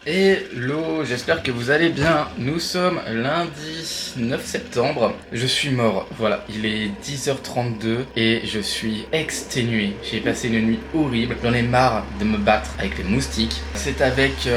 Hello, j'espère que vous allez bien. Nous sommes lundi 9 septembre. Je suis mort, voilà, il est 10h32 et je suis exténué. J'ai passé une nuit horrible, j'en ai marre de me battre avec les moustiques. C'est avec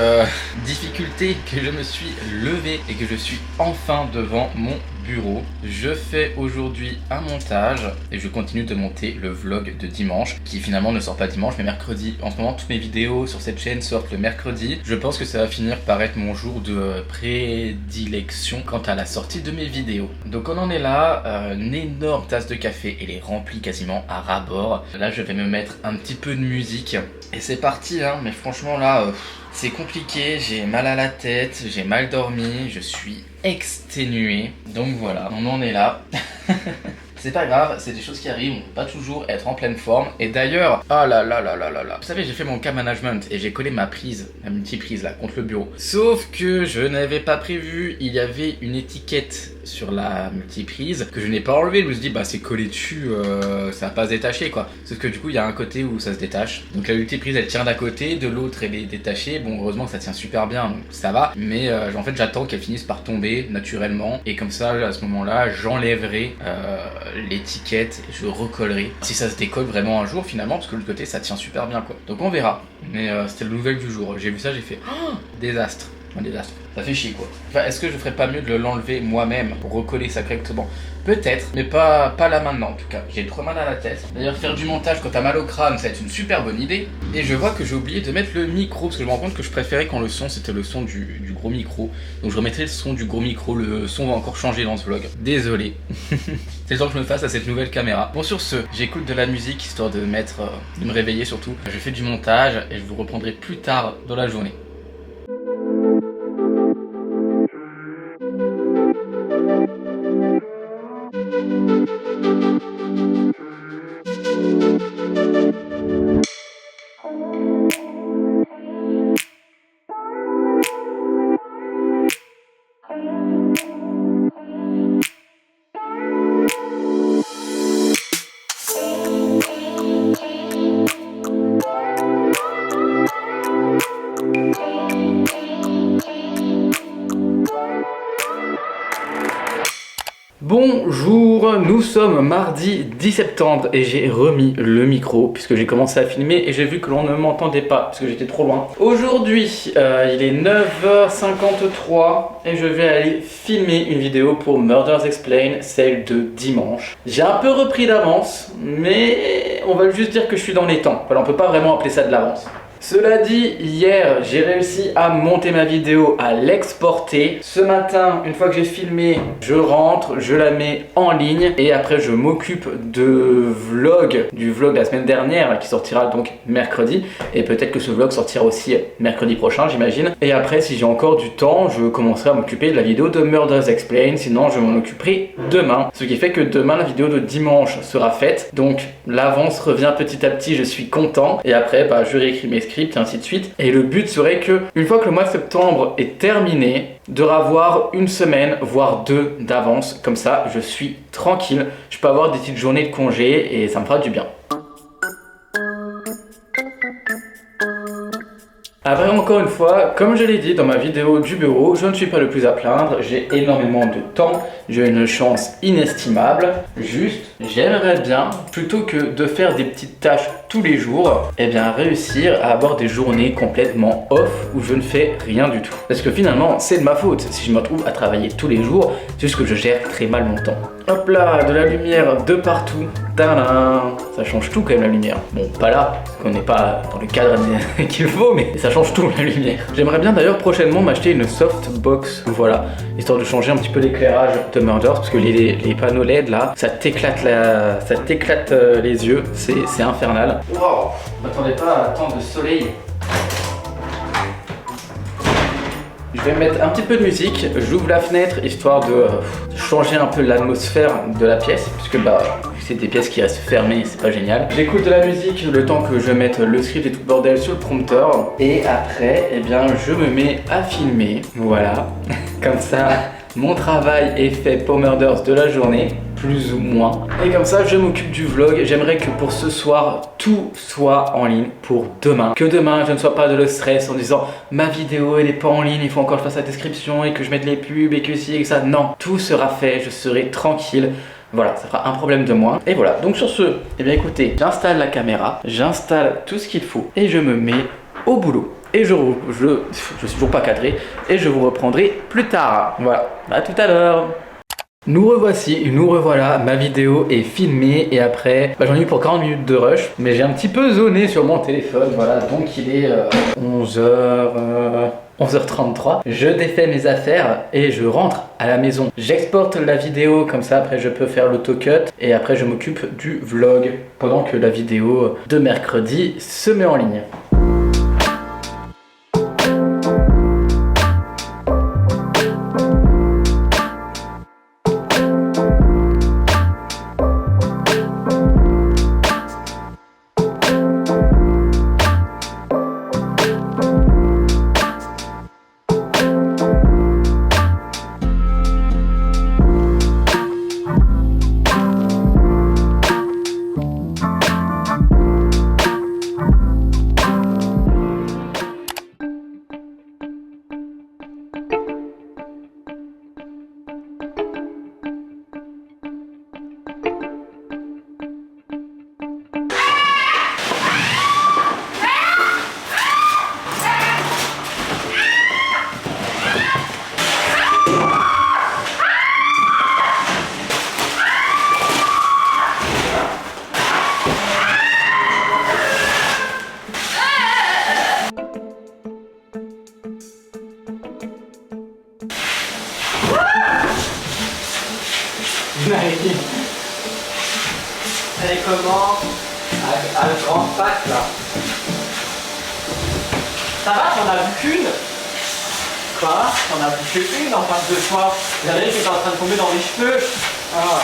difficulté que je me suis levé et que je suis enfin devant mon bureau. Je fais aujourd'hui un montage et je continue de monter le vlog de dimanche qui finalement ne sort pas dimanche mais mercredi. En ce moment toutes mes vidéos sur cette chaîne sortent le mercredi. Je pense que ça va finir par être mon jour de prédilection quant à la sortie de mes vidéos. Donc on en est là, une énorme tasse de café, elle est remplie quasiment à ras-bord. Là je vais me mettre un petit peu de musique et c'est parti hein, mais franchement là c'est compliqué, j'ai mal à la tête, j'ai mal dormi, je suis exténué. Donc voilà, on en est là. C'est pas grave, c'est des choses qui arrivent, on peut pas toujours être en pleine forme. Et d'ailleurs, ah là là là là là là. Vous savez, j'ai fait mon cas management et j'ai collé ma prise, ma multiprise là, contre le bureau. Sauf que je n'avais pas prévu, il y avait une étiquette sur la multiprise que je n'ai pas enlevée. Je me suis dit, bah c'est collé dessus, ça va pas se détacher quoi. Sauf que du coup, il y a un côté où ça se détache. Donc la multiprise elle tient d'un côté, de l'autre elle est détachée. Bon, heureusement que ça tient super bien, donc ça va. Mais en fait, j'attends qu'elle finisse par tomber naturellement. Et comme ça, à ce moment-là, j'enlèverai l'étiquette et je recollerai si ça se décolle vraiment un jour finalement, parce que le côté ça tient super bien quoi. Donc on verra. Mais c'était le nouvelle du jour. J'ai vu ça, j'ai fait oh, désastre. Un désastre. Ça fait chier quoi. Enfin, est-ce que je ferais pas mieux de l'enlever moi-même pour recoller ça correctement? Peut-être, mais pas là maintenant en tout cas. J'ai trop mal à la tête. D'ailleurs, faire du montage quand t'as mal au crâne, ça va être une super bonne idée. Et je vois que j'ai oublié de mettre le micro, parce que je me rends compte que je préférais quand le son c'était le son du gros micro. Donc je remettrai le son du gros micro, le son va encore changer dans ce vlog. Désolé. C'est le temps que je me fasse à cette nouvelle caméra. Bon sur ce, j'écoute de la musique histoire de me réveiller surtout. Je fais du montage et je vous reprendrai plus tard dans la journée. Bonjour, nous sommes mardi 10 septembre et j'ai remis le micro puisque j'ai commencé à filmer et j'ai vu que l'on ne m'entendait pas parce que j'étais trop loin. Aujourd'hui, il est 9h53 et je vais aller filmer une vidéo pour Murders Explained, celle de dimanche. J'ai un peu repris d'avance, mais on va juste dire que je suis dans les temps. Voilà, on peut pas vraiment appeler ça de l'avance. Cela dit, hier, j'ai réussi à monter ma vidéo, à l'exporter. Ce matin, une fois que j'ai filmé, je rentre, je la mets en ligne et après je m'occupe du vlog de la semaine dernière qui sortira donc mercredi et peut-être que ce vlog sortira aussi mercredi prochain, j'imagine. Et après, si j'ai encore du temps, je commencerai à m'occuper de la vidéo de Murders Explained, sinon je m'en occuperai demain. Ce qui fait que demain, la vidéo de dimanche sera faite. Donc l'avance revient petit à petit, je suis content. Et après, je réécris mes scripts et ainsi de suite. Et le but serait que, une fois que le mois de septembre est terminé, de ravoir une semaine, voire deux d'avance. Comme ça, je suis tranquille. Je peux avoir des petites journées de congé et ça me fera du bien. Après, encore une fois, comme je l'ai dit dans ma vidéo du bureau, je ne suis pas le plus à plaindre, j'ai énormément de temps, j'ai une chance inestimable. Juste, j'aimerais bien, plutôt que de faire des petites tâches tous les jours, eh bien réussir à avoir des journées complètement off où je ne fais rien du tout. Parce que finalement, c'est de ma faute si je me retrouve à travailler tous les jours, c'est juste que je gère très mal mon temps. Hop là, de la lumière de partout. Tadam! Ça change tout quand même la lumière. Bon, pas là, parce qu'on n'est pas dans le cadre qu'il faut, mais ça change tout la lumière. J'aimerais bien d'ailleurs prochainement m'acheter une softbox, voilà, histoire de changer un petit peu l'éclairage de Murders, parce que les panneaux LED là, ça t'éclate les yeux, c'est infernal. Wow, je m'attendais pas à tant de soleil. Je vais mettre un petit peu de musique, j'ouvre la fenêtre histoire de changer un peu l'atmosphère de la pièce, puisque c'est des pièces qui restent fermées, c'est pas génial. J'écoute de la musique le temps que je mette le script et tout le bordel sur le prompteur, et après, eh bien, je me mets à filmer, voilà, comme ça, mon travail est fait pour Murders de la journée. plus ou moins. Et comme ça, je m'occupe du vlog. J'aimerais que pour ce soir, tout soit en ligne pour demain. Que demain, je ne sois pas de le stress en disant ma vidéo, elle n'est pas en ligne, il faut encore que je fasse la description et que je mette les pubs et que ci et que ça. Non, tout sera fait, je serai tranquille. Voilà, ça fera un problème de moins. Et voilà, donc sur ce, eh bien écoutez, j'installe la caméra, j'installe tout ce qu'il faut et je me mets au boulot. Et je suis toujours pas cadré et je vous reprendrai plus tard. Voilà, à tout à l'heure. Nous revoici, nous revoilà, ma vidéo est filmée et après, j'en ai eu pour 40 minutes de rush, mais j'ai un petit peu zoné sur mon téléphone, voilà, donc il est 11h33. Je défais mes affaires et je rentre à la maison. J'exporte la vidéo, comme ça après je peux faire l'autocut et après je m'occupe du vlog pendant que la vidéo de mercredi se met en ligne. Marie, elle est comment? À le grand pack là. Ça va, t'en as vu qu'une? Quoi? T'en as vu qu'une en face de toi? Regardez qui est en train de tomber dans les cheveux. Ah.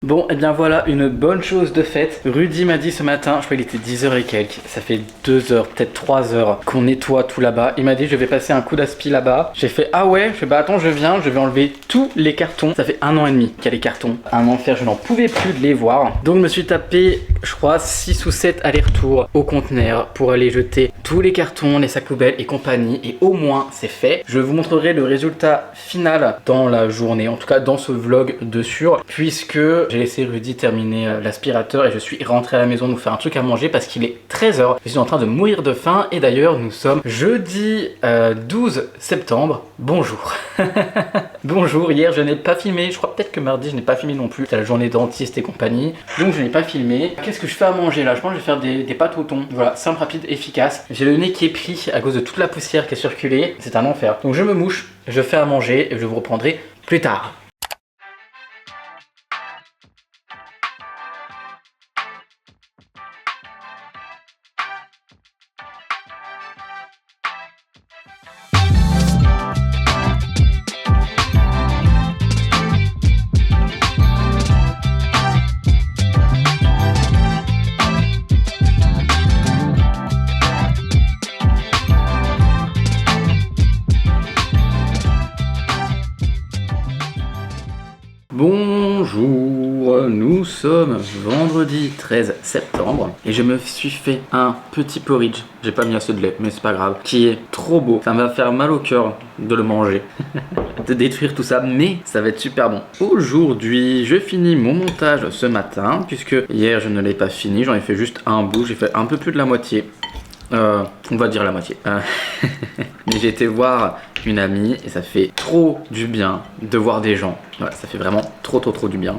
Bon, et bien voilà, une bonne chose de faite. Rudy m'a dit ce matin, je crois qu'il était 10h et quelques, ça fait 2h, peut-être 3h qu'on nettoie tout là-bas. Il m'a dit je vais passer un coup d'aspi là-bas. J'ai fait ah ouais, je fais bah attends je viens, je vais enlever tous les cartons. Ça fait 1 an et demi qu'il y a les cartons. Un enfer, je n'en pouvais plus de les voir. Donc je me suis tapé, je crois, 6 ou 7 allers-retours au conteneur pour aller jeter tous les cartons, les sacs poubelles et compagnie. Et au moins c'est fait. Je vous montrerai le résultat final dans la journée, en tout cas dans ce vlog de sûr, puisque j'ai laissé Rudy terminer l'aspirateur et je suis rentré à la maison nous faire un truc à manger parce qu'il est 13h. Je suis en train de mourir de faim et d'ailleurs nous sommes jeudi 12 septembre. Bonjour. Bonjour, hier je n'ai pas filmé, je crois peut-être que mardi je n'ai pas filmé non plus. C'est la journée dentiste et compagnie, donc je n'ai pas filmé. Qu'est-ce que je fais à manger là? Je pense que je vais faire des pâtes au thon. Voilà, simple, rapide, efficace. J'ai le nez qui est pris à cause de toute la poussière qui a circulé. C'est un enfer. Donc je me mouche, je fais à manger et je vous reprendrai plus tard. Bonjour, nous sommes vendredi 13 septembre et je me suis fait un petit porridge. J'ai pas mis assez de lait, mais c'est pas grave. Qui est trop beau. Ça va faire mal au cœur de le manger, de détruire tout ça, mais ça va être super bon. Aujourd'hui, je finis mon montage ce matin, puisque hier je ne l'ai pas fini. J'en ai fait juste un bout, j'ai fait un peu plus de la moitié. On va dire la moitié. Mais j'ai été voir une amie et ça fait trop du bien de voir des gens. Ouais, ça fait vraiment trop du bien.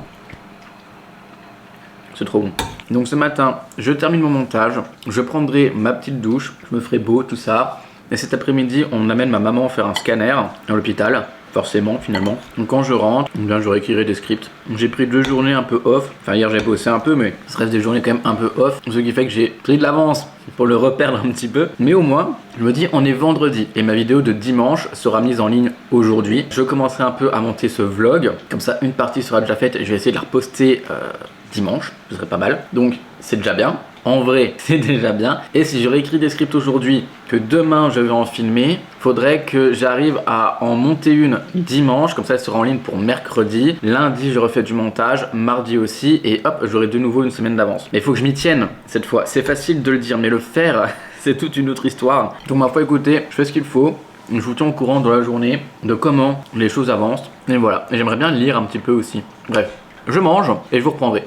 C'est trop bon. Donc ce matin, je termine mon montage, je prendrai ma petite douche, je me ferai beau, tout ça. Et cet après-midi, on amène ma maman faire un scanner à l'hôpital. Forcément, finalement. Donc quand je rentre, bien je réécrirai des scripts. J'ai pris 2 journées un peu off. Enfin hier j'ai bossé un peu, mais ça reste des journées quand même un peu off. Ce qui fait que j'ai pris de l'avance pour le reperdre un petit peu. Mais au moins, je me dis on est vendredi et ma vidéo de dimanche sera mise en ligne aujourd'hui. Je commencerai un peu à monter ce vlog. Comme ça, une partie sera déjà faite et je vais essayer de la reposter dimanche. Ce serait pas mal. Donc c'est déjà bien. En vrai, c'est déjà bien. Et si je réécris des scripts aujourd'hui, que demain je vais en filmer, faudrait que j'arrive à en monter une dimanche, comme ça elle sera en ligne pour mercredi. Lundi, je refais du montage, mardi aussi, et hop, j'aurai de nouveau une semaine d'avance. Mais il faut que je m'y tienne cette fois. C'est facile de le dire, mais le faire, c'est toute une autre histoire. Donc ma foi, écoutez, je fais ce qu'il faut. Je vous tiens au courant dans la journée de comment les choses avancent. Et voilà. Et j'aimerais bien lire un petit peu aussi. Bref, je mange et je vous reprendrai.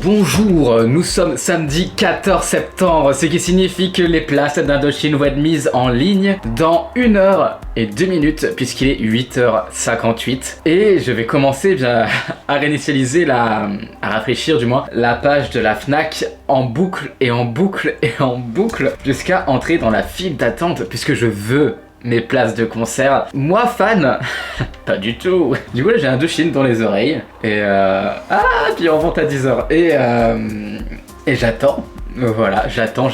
Bonjour, nous sommes samedi 14 septembre, ce qui signifie que les places d'Indochine vont être mises en ligne dans 1 heure et 2 minutes puisqu'il est 8h58 et je vais commencer bien à réinitialiser à rafraîchir du moins la page de la Fnac en boucle et en boucle et en boucle jusqu'à entrer dans la file d'attente puisque je veux mes places de concert. Moi fan, pas du tout. Du coup là j'ai un Indochine dans les oreilles et puis on monte à 10h et j'attends. Voilà, j'attends.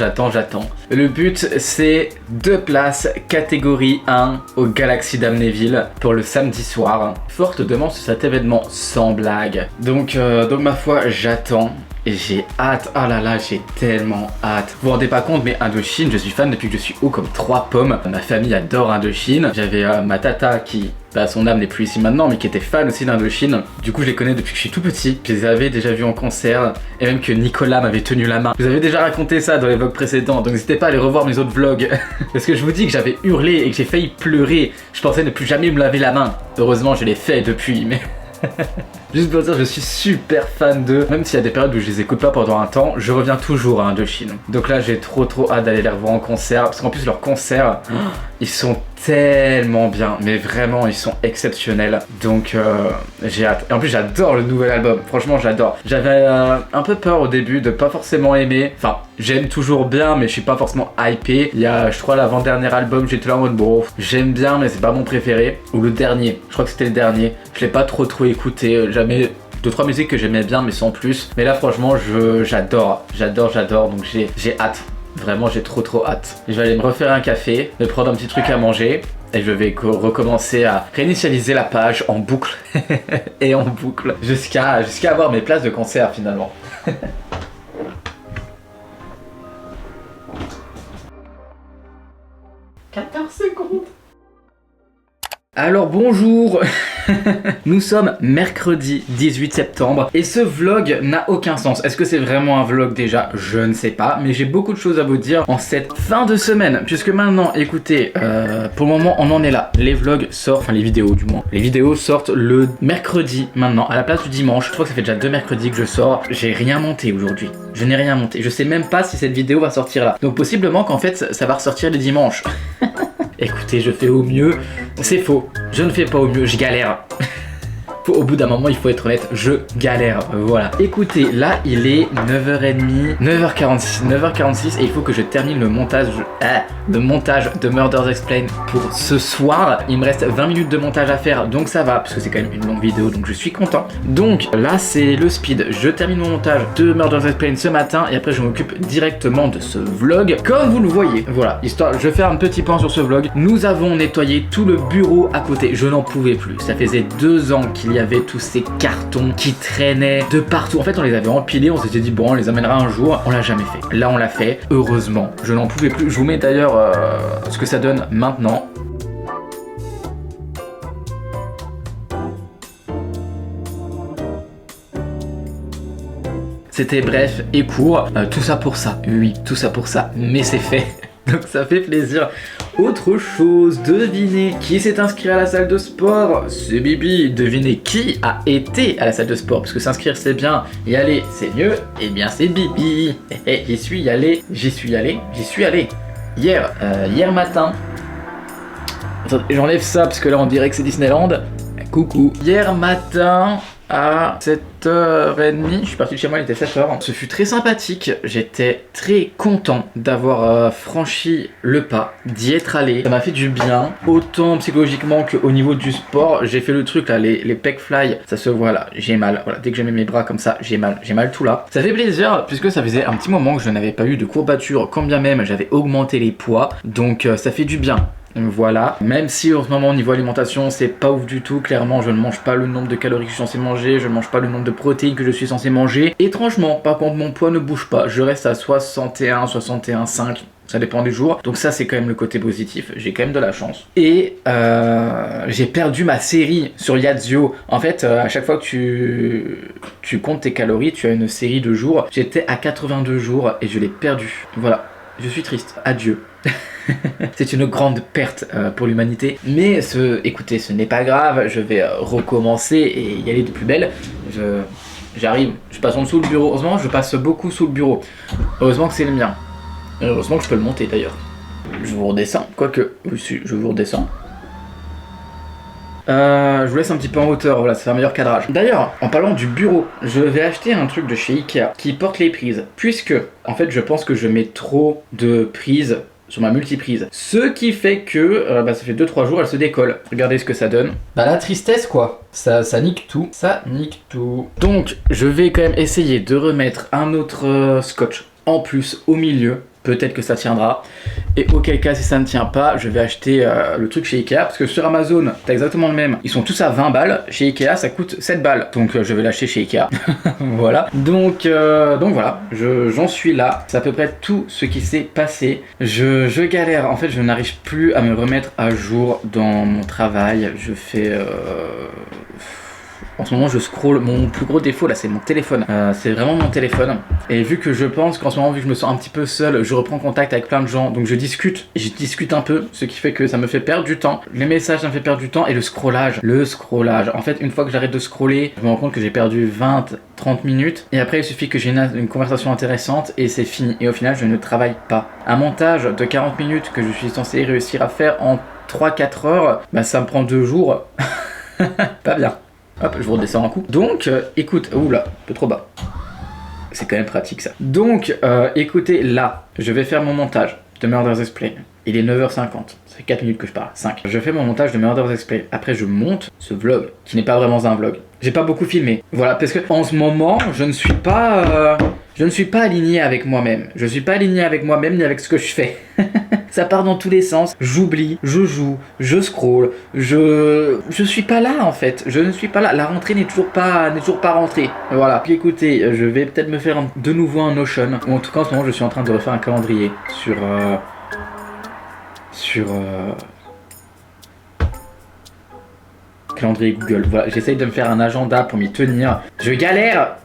Le but c'est 2 places catégorie 1 au Galaxy d'Amnéville pour le samedi soir. Forte demande sur cet événement sans blague. Donc ma foi j'attends. Et j'ai hâte, oh là là, j'ai tellement hâte. Vous vous rendez pas compte, mais Indochine, je suis fan depuis que je suis haut comme 3 pommes. Ma famille adore Indochine. J'avais ma tata qui, son âme n'est plus ici maintenant, mais qui était fan aussi d'Indochine. Du coup, je les connais depuis que je suis tout petit. Je les avais déjà vus en concert, et même que Nicolas m'avait tenu la main. Je vous avais déjà raconté ça dans les vlogs précédents, donc n'hésitez pas à aller revoir mes autres vlogs. Parce que je vous dis que j'avais hurlé et que j'ai failli pleurer. Je pensais ne plus jamais me laver la main. Heureusement, je l'ai fait depuis, mais... Juste pour dire, je suis super fan d'eux. Même s'il y a des périodes où je les écoute pas pendant un temps, je reviens toujours à Indochine. Donc là, j'ai trop hâte d'aller les revoir en concert. Parce qu'en plus, leurs concerts, ils sont tellement bien. Mais vraiment, ils sont exceptionnels. Donc j'ai hâte. Et en plus, j'adore le nouvel album. Franchement, j'adore. J'avais un peu peur au début de pas forcément aimer. Enfin, j'aime toujours bien, mais je suis pas forcément hypé. Il y a, je crois, l'avant-dernier album, j'étais là en mode bon, j'aime bien, mais c'est pas mon préféré. Ou le dernier, je crois que c'était le dernier. Je l'ai pas trop écouté. J'avais 2-3 musiques que j'aimais bien, mais sans plus. Mais là, franchement, j'adore. Donc j'ai hâte. Vraiment, j'ai trop hâte. Je vais aller me refaire un café, me prendre un petit truc à manger. Et je vais recommencer à réinitialiser la page en boucle et en boucle jusqu'à avoir mes places de concert finalement. 14 secondes. Alors bonjour. Nous sommes mercredi 18 septembre et ce vlog n'a aucun sens. Est-ce que c'est vraiment un vlog déjà? Je ne sais pas, mais j'ai beaucoup de choses à vous dire en cette fin de semaine. Puisque maintenant, écoutez, pour le moment on en est là. Les vlogs sortent, enfin les vidéos du moins. Les vidéos sortent le mercredi maintenant, à la place du dimanche. Je crois que ça fait déjà 2 mercredis que je sors. J'ai rien monté aujourd'hui. Je n'ai rien monté. Je sais même pas si cette vidéo va sortir là. Donc possiblement qu'en fait ça va ressortir les dimanches. Écoutez, je fais au mieux. C'est faux. Je ne fais pas au mieux, je galère. Au bout d'un moment, il faut être honnête, je galère. Voilà. Écoutez, là, il est 9h30, 9h46 et il faut que je termine le montage de Murder's Explained pour ce soir. Il me reste 20 minutes de montage à faire, donc ça va, parce que c'est quand même une longue vidéo, donc je suis content. Donc là, c'est le speed. Je termine mon montage de Murder's Explained ce matin et après, je m'occupe directement de ce vlog. Comme vous le voyez, voilà, histoire, je vais faire un petit point sur ce vlog. Nous avons nettoyé tout le bureau à côté. Je n'en pouvais plus. Ça faisait 2 ans qu'il y avait tous ces cartons qui traînaient de partout. En fait, on les avait empilés, on s'était dit bon, on les amènera un jour. On l'a jamais fait. Là, on l'a fait. Heureusement, je n'en pouvais plus. Je vous mets d'ailleurs ce que ça donne maintenant. C'était bref et court, tout ça pour ça, oui, tout ça pour ça, mais c'est fait, donc ça fait plaisir. Autre chose, devinez qui s'est inscrit à la salle de sport? C'est Bibi. Devinez qui a été à la salle de sport, parce que s'inscrire c'est bien, y aller c'est mieux, et bien c'est Bibi. J'y suis allé, hier matin. Attends, j'enlève ça parce que là on dirait que c'est Disneyland. Coucou. Hier matin à 7h30, je suis parti de chez moi, il était 7h. Ce fut très sympathique, j'étais très content d'avoir franchi le pas, d'y être allé. Ça m'a fait du bien, autant psychologiquement qu'au niveau du sport. J'ai fait le truc là, les pec fly, ça se voit là, j'ai mal. Voilà, dès que je mets mes bras comme ça, j'ai mal tout là. Ça fait plaisir puisque ça faisait un petit moment que je n'avais pas eu de courbature, quand bien même j'avais augmenté les poids, donc ça fait du bien. Voilà, même si en ce moment au niveau alimentation c'est pas ouf du tout, clairement je ne mange pas le nombre de calories que je suis censé manger, je ne mange pas le nombre de protéines que je suis censé manger. Étrangement, par contre mon poids ne bouge pas, je reste à 61, 61,5, ça dépend du jour. Donc ça c'est quand même le côté positif, j'ai quand même de la chance. Et j'ai perdu ma série sur Yazio. En fait à chaque fois que tu comptes tes calories, tu as une série de jours. J'étais à 82 jours et je l'ai perdu. Voilà, je suis triste, adieu. C'est une grande perte pour l'humanité. Mais écoutez, ce n'est pas grave, je vais recommencer et y aller de plus belle. J'arrive, je passe en dessous le bureau. Heureusement, je passe beaucoup sous le bureau. Heureusement que c'est le mien. Heureusement que je peux le monter d'ailleurs. Je vous redescends, quoique, oui, je vous redescends. Je vous laisse un petit peu en hauteur, voilà, ça fait un meilleur cadrage. D'ailleurs, en parlant du bureau, je vais acheter un truc de chez Ikea qui porte les prises. Puisque, en fait, je pense que je mets trop de prises sur ma multiprise. Ce qui fait que ça fait 2-3 jours, elle se décolle. Regardez ce que ça donne. Bah la tristesse quoi. Ça nique tout. Ça nique tout. Donc je vais quand même essayer de remettre un autre scotch en plus au milieu. Peut-être que ça tiendra. Et auquel cas, si ça ne tient pas, je vais acheter le truc chez Ikea. Parce que sur Amazon, t'as exactement le même. Ils sont tous à 20 balles. Chez Ikea, ça coûte 7 balles. Donc je vais l'acheter chez Ikea. Voilà. Donc voilà, j'en suis là. C'est à peu près tout ce qui s'est passé. Je galère. En fait, je n'arrive plus à me remettre à jour dans mon travail. Je fais... En ce moment je scroll, mon plus gros défaut là c'est mon téléphone, c'est vraiment mon téléphone. Et vu que je pense qu'en ce moment, vu que je me sens un petit peu seul, je reprends contact avec plein de gens, donc je discute un peu, ce qui fait que ça me fait perdre du temps. Les messages ça me fait perdre du temps et le scrollage, en fait une fois que j'arrête de scroller, je me rends compte que j'ai perdu 20-30 minutes et après il suffit que j'ai une conversation intéressante et c'est fini. Et au final je ne travaille pas. Un montage de 40 minutes que je suis censé réussir à faire en 3-4 heures, bah ça me prend 2 jours. Pas bien. Hop, je vous redescends un coup. Donc, écoute, oula, un peu trop bas. C'est quand même pratique ça. Donc, écoutez, là, je vais faire mon montage de Murder's Explained. Il est 9h50, ça fait 4 minutes que je parle, 5. Je fais mon montage de Murder's Explained. Après, je monte ce vlog, qui n'est pas vraiment un vlog. J'ai pas beaucoup filmé. Voilà, parce que en ce moment, je ne suis pas aligné avec moi-même. Je suis pas aligné avec moi-même ni avec ce que je fais. Ça part dans tous les sens. J'oublie, je joue, je scroll. Je suis pas là en fait. Je ne suis pas là. La rentrée n'est toujours pas rentrée. Voilà. Puis écoutez, je vais peut-être me faire de nouveau un Notion. Ou en tout cas, en ce moment, je suis en train de refaire un calendrier calendrier Google. Voilà, j'essaye de me faire un agenda pour m'y tenir. Je galère.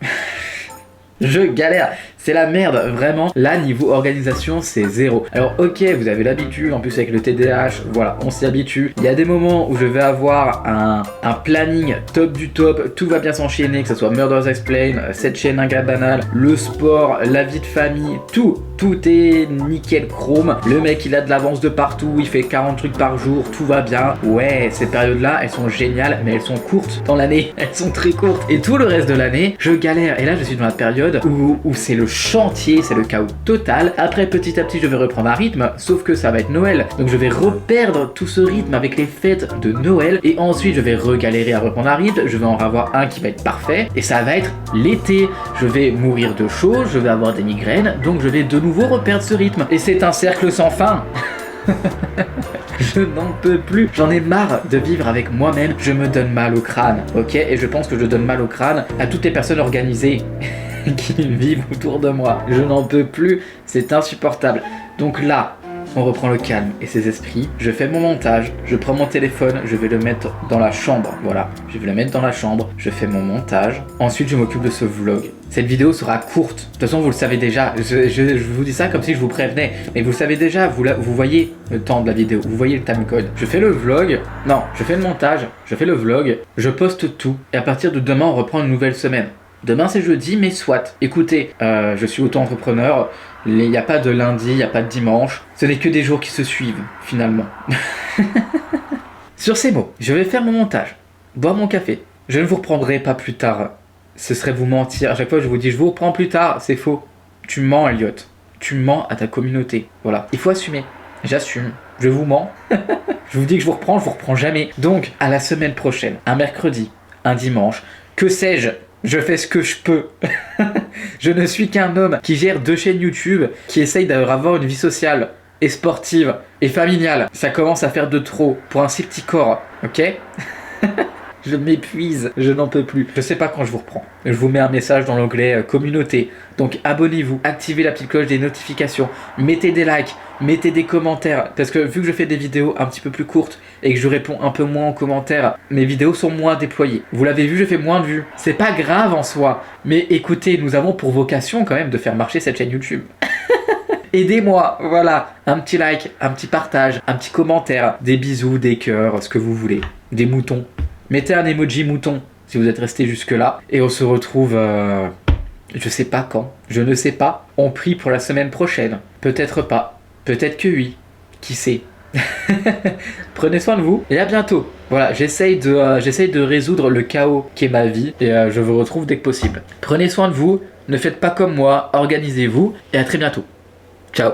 Je galère. C'est la merde, vraiment. Là, niveau organisation, c'est zéro. Alors, ok, vous avez l'habitude, en plus avec le TDAH, voilà, on s'y habitue. Il y a des moments où je vais avoir un planning top du top, tout va bien s'enchaîner, que ce soit Murderers Explain, cette chaîne un gars banal, le sport, la vie de famille, tout est nickel chrome. Le mec, il a de l'avance de partout, il fait 40 trucs par jour, tout va bien. Ouais, ces périodes-là, elles sont géniales, mais elles sont courtes dans l'année. Elles sont très courtes. Et tout le reste de l'année, je galère. Et là, je suis dans la période où c'est le chantier, c'est le chaos total. Après, petit à petit, je vais reprendre un rythme, sauf que ça va être Noël. Donc, je vais reperdre tout ce rythme avec les fêtes de Noël. Et ensuite, je vais regalérer à reprendre un rythme. Je vais en avoir un qui va être parfait. Et ça va être l'été. Je vais mourir de chaud, je vais avoir des migraines. Donc, je vais de nouveau reperdre ce rythme. Et c'est un cercle sans fin. Je n'en peux plus, j'en ai marre de vivre avec moi-même, je me donne mal au crâne, ok? Et je pense que je donne mal au crâne à toutes les personnes organisées qui vivent autour de moi. Je n'en peux plus, c'est insupportable. Donc là, on reprend le calme et ses esprits. Je fais mon montage, je prends mon téléphone, je vais le mettre dans la chambre. Voilà, je vais le mettre dans la chambre, je fais mon montage. Ensuite, je m'occupe de ce vlog. Cette vidéo sera courte. De toute façon, vous le savez déjà. Je vous dis ça comme si je vous prévenais. Mais vous le savez déjà, vous voyez le temps de la vidéo, vous voyez le timecode. Je fais le vlog. Non, je fais le montage, je fais le vlog, je poste tout. Et à partir de demain, on reprend une nouvelle semaine. Demain c'est jeudi, mais soit. Écoutez, je suis auto-entrepreneur, il n'y a pas de lundi, il n'y a pas de dimanche. Ce n'est que des jours qui se suivent, finalement. Sur ces mots, je vais faire mon montage, boire mon café. Je ne vous reprendrai pas plus tard. Ce serait vous mentir. À chaque fois je vous dis je vous reprends plus tard, c'est faux. Tu mens, Elliot. Tu mens à ta communauté. Voilà, il faut assumer. J'assume. Je vous mens. Je vous dis que je vous reprends jamais. Donc, à la semaine prochaine, un mercredi, un dimanche, que sais-je? Je fais ce que je peux. Je ne suis qu'un homme qui gère 2 chaînes YouTube, qui essaye d'avoir une vie sociale et sportive et familiale. Ça commence à faire de trop pour un si petit corps, ok? Je m'épuise, je n'en peux plus. Je sais pas quand je vous reprends. Je vous mets un message dans l'onglet communauté. Donc abonnez-vous, activez la petite cloche des notifications, mettez des likes, mettez des commentaires. Parce que vu que je fais des vidéos un petit peu plus courtes et que je réponds un peu moins en commentaires, mes vidéos sont moins déployées. Vous l'avez vu, je fais moins de vues. C'est pas grave en soi. Mais écoutez, nous avons pour vocation quand même de faire marcher cette chaîne YouTube. Aidez-moi, voilà, un petit like, un petit partage, un petit commentaire, des bisous, des cœurs, ce que vous voulez, des moutons. Mettez un emoji mouton si vous êtes resté jusque là. Et on se retrouve, je sais pas quand, je ne sais pas. On prie pour la semaine prochaine. Peut-être pas, peut-être que oui, qui sait. Prenez soin de vous et à bientôt. Voilà, j'essaye de résoudre le chaos qui est ma vie et je vous retrouve dès que possible. Prenez soin de vous, ne faites pas comme moi, organisez-vous et à très bientôt. Ciao.